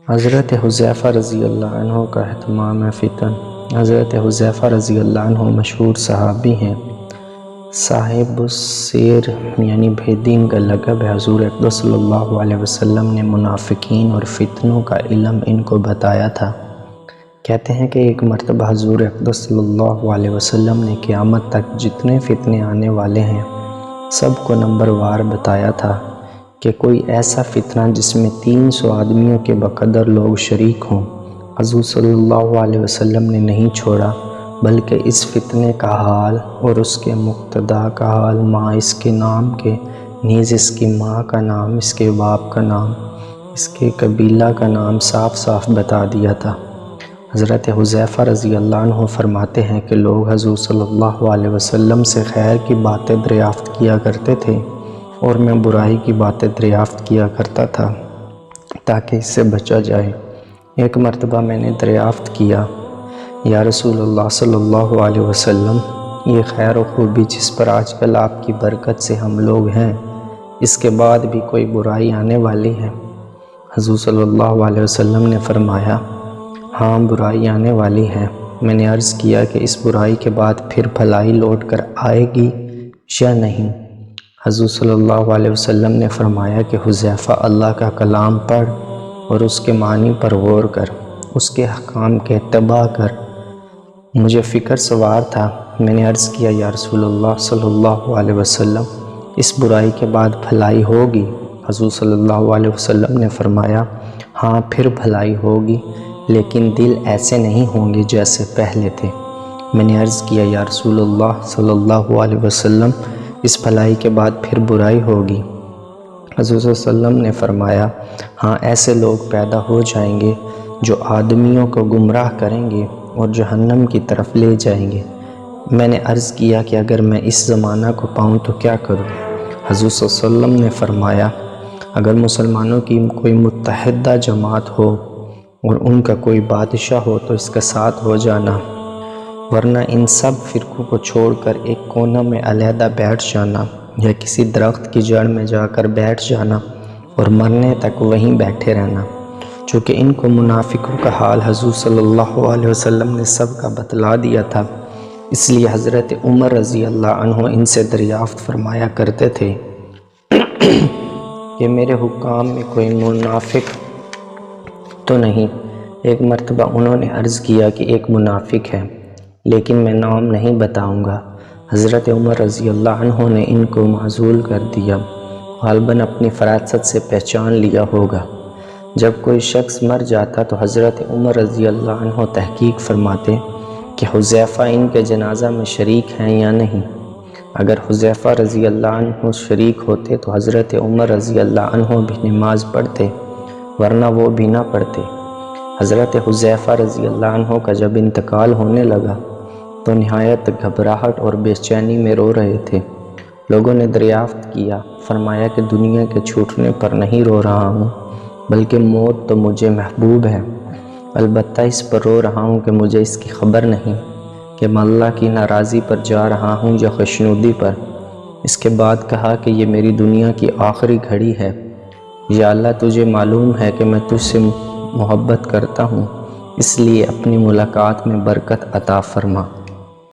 حضرت حذیفہ رضی اللہ عنہ کا اہتمام فتن۔ حضرت حذیفہ رضی اللہ عنہ مشہور صحابی ہیں۔ صاحب السیر یعنی بھیدین کا لقب ہے۔ حضور اقدس صلی اللہ علیہ وسلم نے منافقین اور فتنوں کا علم ان کو بتایا تھا۔ کہتے ہیں کہ ایک مرتبہ حضور اقدس صلی اللہ علیہ وسلم نے قیامت تک جتنے فتنے آنے والے ہیں سب کو نمبر وار بتایا تھا کہ کوئی ایسا فتنہ جس میں 300 آدمیوں کے بقدر لوگ شریک ہوں حضور صلی اللہ علیہ وسلم نے نہیں چھوڑا، بلکہ اس فتنے کا حال اور اس کے مقتدا کا حال، ماں اس کے نام کے، نیز اس کی ماں کا نام، اس کے باپ کا نام، اس کے قبیلہ کا نام صاف صاف بتا دیا تھا۔ حضرت حذیفہ رضی اللہ عنہ فرماتے ہیں کہ لوگ حضور صلی اللہ علیہ وسلم سے خیر کی باتیں دریافت کیا کرتے تھے اور میں برائی کی باتیں دریافت کیا کرتا تھا تاکہ اس سے بچا جائے۔ ایک مرتبہ میں نے دریافت کیا، یا رسول اللہ صلی اللہ علیہ وسلم، یہ خیر و خوبی جس پر آج کل آپ کی برکت سے ہم لوگ ہیں، اس کے بعد بھی کوئی برائی آنے والی ہے؟ حضور صلی اللہ علیہ وسلم نے فرمایا، ہاں برائی آنے والی ہے۔ میں نے عرض کیا کہ اس برائی کے بعد پھر بھلائی لوٹ کر آئے گی یا نہیں؟ حضور صلی اللہ علیہ وسلم نے فرمایا کہ حذیفہ، اللہ کا کلام پڑھ اور اس کے معنی پر غور کر، اس کے احکام کے اتباع کر۔ مجھے فکر سوار تھا۔ میں نے عرض کیا، یا رسول اللہ صلی اللہ علیہ وسلم، اس برائی کے بعد بھلائی ہوگی؟ حضور صلی اللہ علیہ وسلم نے فرمایا، ہاں پھر بھلائی ہوگی، لیکن دل ایسے نہیں ہوں گے جیسے پہلے تھے۔ میں نے عرض کیا، یا رسول اللہ صلی اللہ علیہ وسلم، اس بھلائی کے بعد پھر برائی ہوگی؟ حضور صلی اللہ علیہ وسلم نے فرمایا، ہاں ایسے لوگ پیدا ہو جائیں گے جو آدمیوں کو گمراہ کریں گے اور جہنم کی طرف لے جائیں گے۔ میں نے عرض کیا کہ اگر میں اس زمانہ کو پاؤں تو کیا کروں؟ حضور صلی اللہ علیہ وسلم نے فرمایا، اگر مسلمانوں کی کوئی متحدہ جماعت ہو اور ان کا کوئی بادشاہ ہو تو اس کا ساتھ ہو جانا، ورنہ ان سب فرقوں کو چھوڑ کر ایک کونے میں علیحدہ بیٹھ جانا یا کسی درخت کی جڑ میں جا کر بیٹھ جانا اور مرنے تک وہیں بیٹھے رہنا۔ چونکہ ان کو منافقوں کا حال حضور صلی اللہ علیہ وسلم نے سب کا بتلا دیا تھا، اس لیے حضرت عمر رضی اللہ عنہ ان سے دریافت فرمایا کرتے تھے کہ میرے حکام میں کوئی منافق تو نہیں؟ ایک مرتبہ انہوں نے عرض کیا کہ ایک منافق ہے، لیکن میں نام نہیں بتاؤں گا۔ حضرت عمر رضی اللہ عنہ نے ان کو معزول کر دیا، غالباً اپنی فراست سے پہچان لیا ہوگا۔ جب کوئی شخص مر جاتا تو حضرت عمر رضی اللہ عنہ تحقیق فرماتے کہ حذیفہ ان کے جنازہ میں شریک ہیں یا نہیں۔ اگر حذیفہ رضی اللہ عنہ شریک ہوتے تو حضرت عمر رضی اللہ عنہ بھی نماز پڑھتے، ورنہ وہ بھی نہ پڑھتے۔ حضرت حذیفہ رضی اللہ عنہ کا جب انتقال ہونے لگا تو نہایت گھبراہٹ اور بے چینی میں رو رہے تھے۔ لوگوں نے دریافت کیا، فرمایا کہ دنیا کے چھوٹنے پر نہیں رو رہا ہوں، بلکہ موت تو مجھے محبوب ہے، البتہ اس پر رو رہا ہوں کہ مجھے اس کی خبر نہیں کہ میں اللہ کی ناراضی پر جا رہا ہوں یا خوشنودی پر۔ اس کے بعد کہا کہ یہ میری دنیا کی آخری گھڑی ہے، یا اللہ تجھے معلوم ہے کہ میں تجھ سے محبت کرتا ہوں، اس لیے اپنی ملاقات میں برکت عطا فرما۔